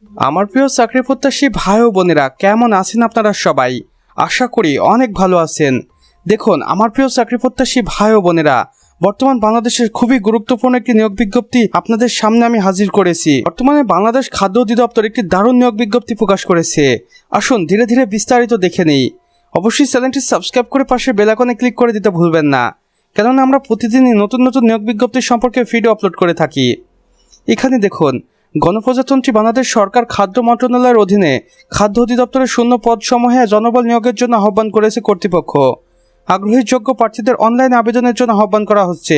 আমার প্রিয় চাকরি প্রত্যাশী ভাই ও বোনেরা, কেমন আছেন আপনারা সবাই? আশা করি অনেক ভালো আছেন। দেখুন আমার প্রিয় চাকরি প্রত্যাশী ভাই ও বোনেরা, বর্তমান বাংলাদেশের খুবই গুরুত্বপূর্ণ একটি নিয়োগ বিজ্ঞপ্তি আপনাদের সামনে আমি হাজির করেছি। বর্তমানে বাংলাদেশ খাদ্য অধিদপ্তর একটি দারুণ নিয়োগ বিজ্ঞপ্তি প্রকাশ করেছে। আসুন ধীরে ধীরে বিস্তারিত দেখে নেই। অবশ্যই চ্যানেলটি সাবস্ক্রাইব করে পাশে বেল আইকনে ক্লিক করে দিতে ভুলবেন না, কেননা আমরা প্রতিদিনই নতুন নতুন নিয়োগ বিজ্ঞপ্তি সম্পর্কে ভিডিও আপলোড করে থাকি। এখানে দেখুন, গণপ্রজাতন্ত্রী বাংলাদেশ সরকার খাদ্য মন্ত্রণালয়ের অধীনে খাদ্য অধিদপ্তরের শূন্য পদসমূহে জনবল নিয়োগের জন্য আহ্বান করেছে কর্তৃপক্ষ। আগ্রহী যোগ্য প্রার্থীদের অনলাইন আবেদনের জন্য আহ্বান করা হচ্ছে।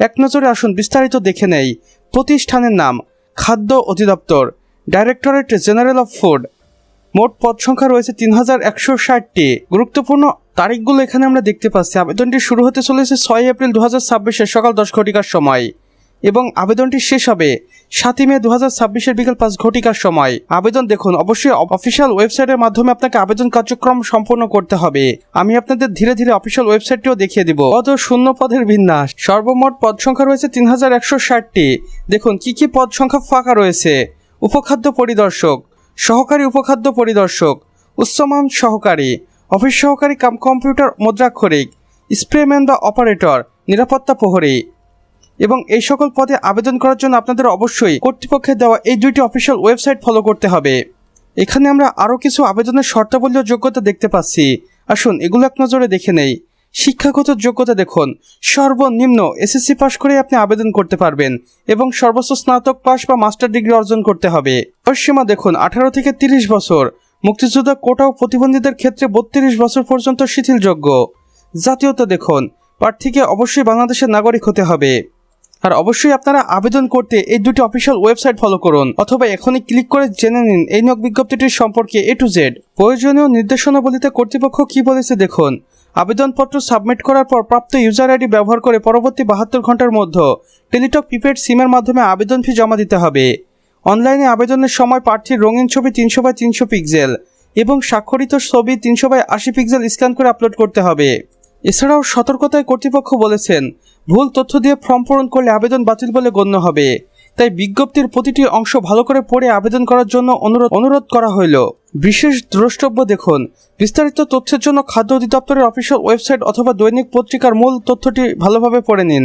এক নজরে আসুন বিস্তারিত দেখে নেই। প্রতিষ্ঠানের নাম খাদ্য অধিদপ্তর, ডাইরেক্টরেট জেনারেল অফ ফুড। মোট পদ সংখ্যা রয়েছে 3160টি। গুরুত্বপূর্ণ তারিখগুলো এখানে আমরা দেখতে পাচ্ছি। আবেদনটি শুরু হতে চলেছে 6 এপ্রিল 2026 সকাল 10 ঘটিকার সময় এবং আবেদনটি শেষ হবে 7 মে 2026 বিকাল 5 ঘটিকার সময়। আবেদন দেখুন, অবশ্যই অফিসিয়াল ওয়েবসাইটের মাধ্যমে আপনাকে আবেদন কার্যক্রম সম্পন্ন করতে হবে। আমি আপনাদের ধীরে ধীরে অফিসিয়াল ওয়েবসাইটটিও দেখিয়ে দিব। পদ ও শূন্য পদের বিন্যাস। সর্বমোট পদ সংখ্যা রয়েছে 3160টি। দেখুন কি কি পদ সংখ্যা ফাঁকা রয়েছে। উপখাদ্য পরিদর্শক, সহকারী উপখাদ্য পরিদর্শক, উচ্চমান সহকারী, অফিস সহকারী কাম কম্পিউটার মুদ্রাক্ষরিক, স্প্রেম্যান বা অপারেটর, নিরাপত্তা প্রহরী। এবং এই সকল পদে আবেদন করার জন্য আপনাদের অবশ্যই কর্তৃপক্ষের দেওয়া এই দুইটি অফিসিয়াল ওয়েবসাইট ফলো করতে হবে। এখানে আমরা আরও কিছু আবেদনের শর্তাবলী ও যোগ্যতা দেখতে পাচ্ছি। আসুন এগুলো এক নজরে দেখে নেই। শিক্ষাগত যোগ্যতা দেখুন, সর্বনিম্ন এসএসসি পাস করে আপনি আবেদন করতে পারবেন এবং সর্বোচ্চ স্নাতক পাস বা মাস্টার ডিগ্রি অর্জন করতে হবে। বয়সসীমা দেখুন 18 থেকে 30 বছর। মুক্তিযোদ্ধা কোটা ও প্রতিবন্ধীদের ক্ষেত্রে 32 বছর পর্যন্ত শিথিলযোগ্য। জাতীয়তা দেখুন, প্রার্থীকে অবশ্যই বাংলাদেশের নাগরিক হতে হবে। আর অবশ্যই আপনারা আবেদন করতে এই দুটি অফিসিয়াল ওয়েবসাইট ফলো করুন অথবা এখনই ক্লিক করে জেনে নিন এই নিয়োগ বিজ্ঞপ্তিটির সম্পর্কে A to Z। প্রয়োজনীয় নির্দেশনাবলীতে কর্তৃপক্ষ কি বলেছে দেখুন। আবেদনপত্র সাবমিট করার পর প্রাপ্ত ইউজার আইডি ব্যবহার করে পরবর্তী 72 ঘন্টার মধ্যে টেলিটক প্রিপেড সিমের মাধ্যমে আবেদন ফি জমা দিতে হবে। অনলাইনে আবেদনের সময় প্রার্থীর রঙিন ছবি 300x300 পিক্সেল এবং স্বাক্ষরিত ছবি 300x80 পিক্সেল স্ক্যান করে আপলোড করতে হবে। এছাড়াও সতর্কতায় কর্তৃপক্ষ বলেছেন, ভুল তথ্য দিয়ে ফর্ম পূরণ করলে আবেদন বাতিল বলে গণ্য হবে। তাই বিজ্ঞপ্তির প্রতিটি অংশ ভালো করে পড়ে আবেদন করার জন্য অনুরোধ করা হইল। বিশেষ দ্রষ্টব্য দেখুন, বিস্তারিত তথ্যের জন্য খাদ্য অধিদপ্তরের অফিসিয়াল ওয়েবসাইট অথবা দৈনিক পত্রিকার মূল তথ্যটি ভালোভাবে পড়ে নিন।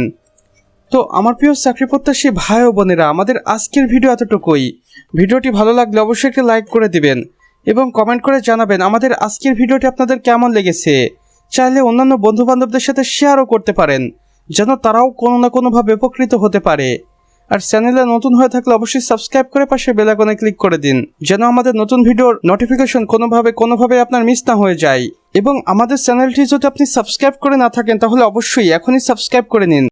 তো আমার প্রিয় চাকরি প্রত্যাশী ভাই ও বোনেরা, আমাদের আজকের ভিডিও এতটুকুই। ভিডিওটি ভালো লাগলে অবশ্যই একটি লাইক করে দিবেন এবং কমেন্ট করে জানাবেন আমাদের আজকের ভিডিওটি আপনাদের কেমন লেগেছে। চাইলে অন্যান্য বন্ধু বান্ধবদের সাথে শেয়ারও করতে পারেন, যেন তারাও কোনো না কোনোভাবে উপকৃত হতে পারে। আর চ্যানেলে নতুন হয়ে থাকলে অবশ্যই সাবস্ক্রাইব করে পাশে বেল আইকনে ক্লিক করে দিন, যেন আমাদের নতুন ভিডিওর নোটিফিকেশন কোনোভাবে আপনার মিস না হয়ে যায়। এবং আমাদের চ্যানেলটি যদি আপনি সাবস্ক্রাইব করে না থাকেন তাহলে অবশ্যই এখনই সাবস্ক্রাইব করে নিন।